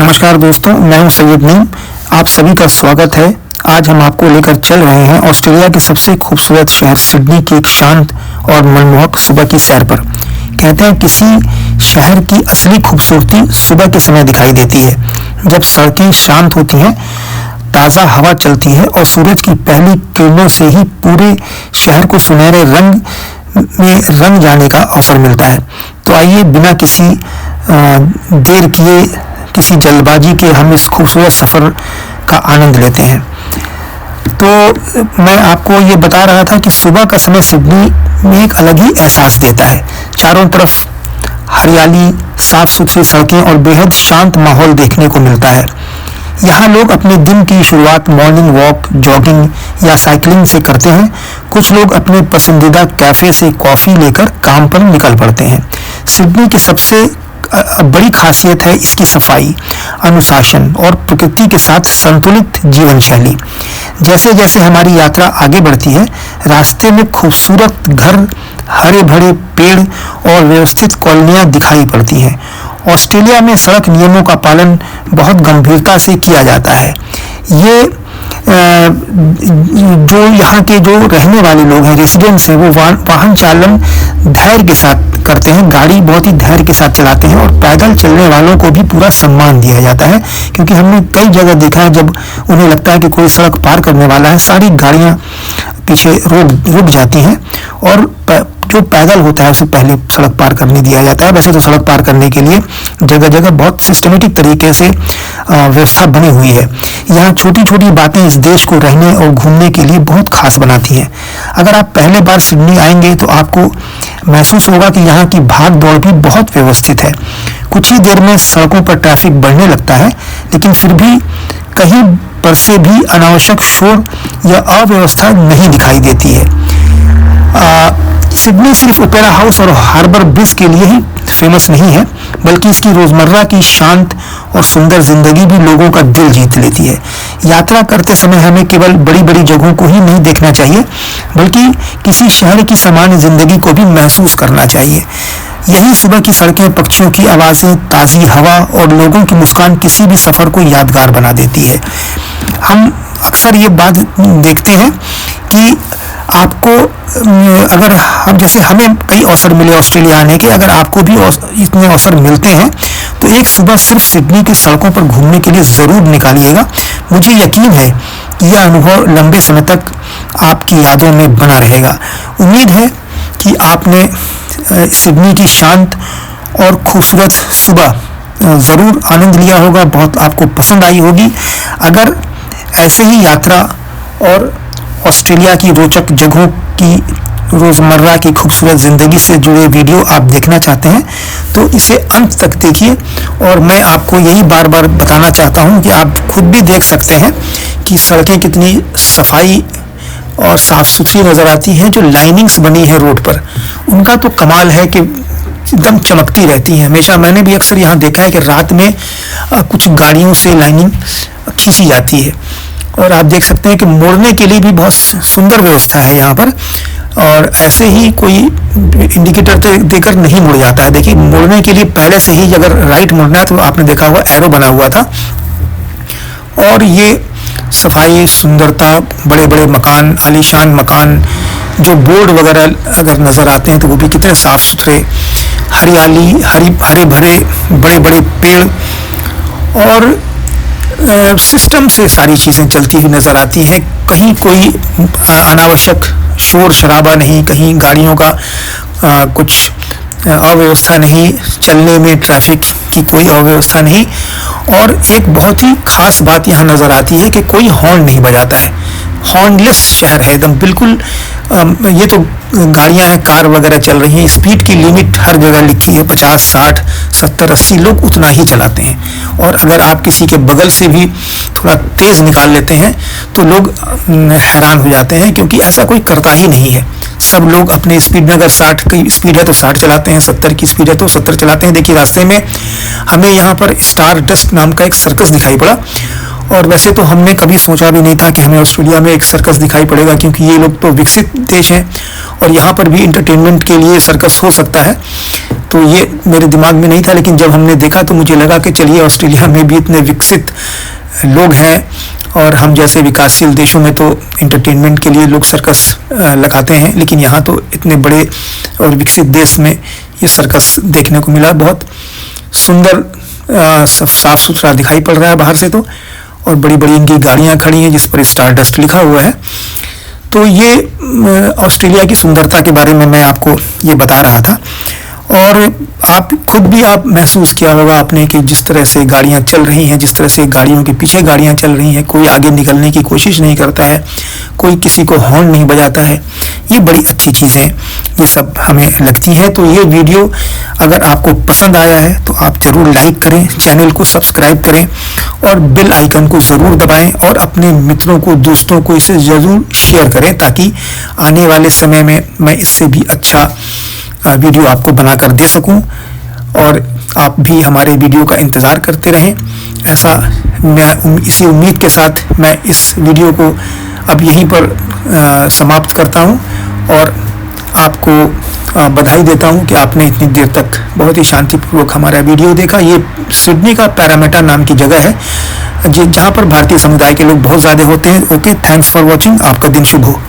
नमस्कार दोस्तों, मैं हूं सैयद नईम। आप सभी का स्वागत है। आज हम आपको लेकर चल रहे हैं ऑस्ट्रेलिया के सबसे खूबसूरत शहर सिडनी की एक शांत और मनमोहक सुबह की सैर पर। कहते हैं किसी शहर की असली खूबसूरती सुबह के समय दिखाई देती है, जब सड़कें शांत होती हैं, ताज़ा हवा चलती है और सूरज की पहली किरणों से ही पूरे शहर को सुनहरे रंग में रंग जाने का अवसर मिलता है। तो आइए बिना किसी देर किए, किसी जल्दबाजी के हम इस खूबसूरत सफ़र का आनंद लेते हैं। तो मैं आपको ये बता रहा था कि सुबह का समय सिडनी में एक अलग ही एहसास देता है। चारों तरफ हरियाली, साफ सुथरी सड़कें और बेहद शांत माहौल देखने को मिलता है। यहाँ लोग अपने दिन की शुरुआत मॉर्निंग वॉक, जॉगिंग या साइकिलिंग से करते हैं। कुछ लोग अपने पसंदीदा कैफ़े से कॉफ़ी लेकर काम पर निकल पड़ते हैं। सिडनी की सबसे बड़ी खासियत है इसकी सफाई, अनुशासन और प्रकृति के साथ संतुलित जीवन शैली। जैसे जैसे हमारी यात्रा आगे बढ़ती है, रास्ते में खूबसूरत घर, हरे भरे पेड़ और व्यवस्थित कॉलोनियां दिखाई पड़ती हैं। ऑस्ट्रेलिया में सड़क नियमों का पालन बहुत गंभीरता से किया जाता है। ये जो यहाँ के जो रहने वाले लोग हैं, रेसिडेंट्स हैं, वो वाहन चालन धैर्य के साथ करते हैं, गाड़ी बहुत ही धैर्य के साथ चलाते हैं और पैदल चलने वालों को भी पूरा सम्मान दिया जाता है। क्योंकि हमने कई जगह देखा है, जब उन्हें लगता है कि कोई सड़क पार करने वाला है, सारी गाड़ियाँ पीछे रुक जाती हैं और जो पैदल होता है उसे पहले सड़क पार करने दिया जाता है। वैसे तो सड़क पार करने के लिए जगह जगह बहुत सिस्टमेटिक तरीके से व्यवस्था बनी हुई है। यहाँ छोटी छोटी बातें इस देश को रहने और घूमने के लिए बहुत खास बनाती हैं। अगर आप पहले बार सिडनी आएंगे तो आपको महसूस होगा कि यहाँ की भाग दौड़ भी बहुत व्यवस्थित है। कुछ ही देर में सड़कों पर ट्रैफिक बढ़ने लगता है, लेकिन फिर भी कहीं पर से भी अनावश्यक शोर या अव्यवस्था नहीं दिखाई देती है। सिडनी सिर्फ ओपेरा हाउस और हार्बर ब्रिज के लिए ही फेमस नहीं है, बल्कि इसकी रोजमर्रा की शांत और सुंदर जिंदगी भी लोगों का दिल जीत लेती है। यात्रा करते समय हमें केवल बड़ी बड़ी जगहों को ही नहीं देखना चाहिए, बल्कि किसी शहर की सामान्य जिंदगी को भी महसूस करना चाहिए। यही सुबह की सड़कें, पक्षियों की आवाज़ें, ताज़ी हवा और लोगों की मुस्कान किसी भी सफ़र को यादगार बना देती है। हम अक्सर ये बात देखते हैं कि आपको अगर हम जैसे हमें कई अवसर मिले ऑस्ट्रेलिया आने के, अगर आपको भी इतने अवसर मिलते हैं तो एक सुबह सिर्फ सिडनी की सड़कों पर घूमने के लिए ज़रूर निकालिएगा। मुझे यकीन है कि यह अनुभव लंबे समय तक आपकी यादों में बना रहेगा। उम्मीद है कि आपने सिडनी की शांत और खूबसूरत सुबह ज़रूर आनंद लिया होगा, बहुत आपको पसंद आई होगी। अगर ऐसे ही यात्रा और ऑस्ट्रेलिया की रोचक जगहों की रोज़मर्रा की खूबसूरत ज़िंदगी से जुड़े वीडियो आप देखना चाहते हैं तो इसे अंत तक देखिए। और मैं आपको यही बार बार बताना चाहता हूं कि आप खुद भी देख सकते हैं कि सड़कें कितनी सफाई और साफ़ सुथरी नज़र आती हैं। जो लाइनिंग्स बनी है रोड पर, उनका तो कमाल है कि एकदम चमकती रहती हैं हमेशा। मैंने भी अक्सर यहाँ देखा है कि रात में कुछ गाड़ियों से लाइनिंग खींची जाती है और आप देख सकते हैं कि मोड़ने के लिए भी बहुत सुंदर व्यवस्था है यहाँ पर। और ऐसे ही कोई इंडिकेटर देकर नहीं मुड़ जाता है। देखिए, मोड़ने के लिए पहले से ही अगर राइट मुड़ना है तो आपने देखा हुआ एरो बना हुआ था। और ये सफाई, सुंदरता, बड़े बड़े मकान, आलीशान मकान, जो बोर्ड वगैरह अगर नज़र आते हैं तो वो भी कितने साफ़ सुथरे, हरियाली, हरे भरे बड़े बड़े पेड़ और सिस्टम से सारी चीज़ें चलती हुई नज़र आती हैं। कहीं कोई अनावश्यक शोर शराबा नहीं, कहीं गाड़ियों का कुछ अव्यवस्था नहीं, चलने में ट्रैफिक की कोई अव्यवस्था नहीं। और एक बहुत ही ख़ास बात यहाँ नज़र आती है कि कोई हॉर्न नहीं बजाता है। हॉर्नलेस शहर है एकदम बिल्कुल। ये तो गाड़ियाँ हैं, कार वगैरह चल रही हैं, स्पीड की लिमिट हर जगह लिखी है 50, 60, 70, 80, लोग उतना ही चलाते हैं। और अगर आप किसी के बगल से भी थोड़ा तेज़ निकाल लेते हैं तो लोग हैरान हो जाते हैं, क्योंकि ऐसा कोई करता ही नहीं है। सब लोग अपने स्पीड में, अगर 60 की स्पीड है तो 60 चलाते हैं, 70 की स्पीड है तो 70 चलाते हैं। देखिए, रास्ते में हमें यहाँ पर स्टार डस्ट नाम का एक सर्कस दिखाई पड़ा और वैसे तो हमने कभी सोचा भी नहीं था कि हमें ऑस्ट्रेलिया में एक सर्कस दिखाई पड़ेगा, क्योंकि ये लोग तो विकसित देश हैं और यहाँ पर भी इंटरटेनमेंट के लिए सर्कस हो सकता है। तो ये मेरे दिमाग में नहीं था, लेकिन जब हमने देखा तो मुझे लगा कि चलिए, ऑस्ट्रेलिया में भी इतने विकसित लोग हैं और हम जैसे विकासशील देशों में तो इंटरटेनमेंट के लिए लोग सर्कस लगाते हैं, लेकिन यहाँ तो इतने बड़े और विकसित देश में ये सर्कस देखने को मिला। बहुत सुंदर साफ सुथरा दिखाई पड़ रहा है बाहर से तो, और बड़ी बड़ी इनकी गाड़ियाँ खड़ी हैं जिस पर स्टारडस्ट लिखा हुआ है। तो ये ऑस्ट्रेलिया की सुंदरता के बारे में मैं आपको ये बता रहा था। और आप खुद भी आप महसूस किया होगा आपने कि जिस तरह से गाड़ियाँ चल रही हैं, जिस तरह से गाड़ियों के पीछे गाड़ियाँ चल रही हैं, कोई आगे निकलने की कोशिश नहीं करता है, कोई किसी को हॉर्न नहीं बजाता है। ये बड़ी अच्छी चीज़ें ये सब हमें लगती हैं। तो ये वीडियो अगर आपको पसंद आया है तो आप ज़रूर लाइक करें, चैनल को सब्सक्राइब करें और बेल आइकन को ज़रूर दबाएं और अपने मित्रों को, दोस्तों को इसे ज़रूर शेयर करें, ताकि आने वाले समय में मैं इससे भी अच्छा वीडियो आपको बनाकर दे सकूं और आप भी हमारे वीडियो का इंतज़ार करते रहें। ऐसा मैं इसी उम्मीद के साथ मैं इस वीडियो को अब यहीं पर समाप्त करता हूं और आपको बधाई देता हूं कि आपने इतनी देर तक बहुत ही शांतिपूर्वक हमारा वीडियो देखा। ये सिडनी का पैरामीटर नाम की जगह है जहाँ पर भारतीय समुदाय के लोग बहुत ज़्यादा होते हैं। Okay, thanks for watching. आपका दिन शुभ हो।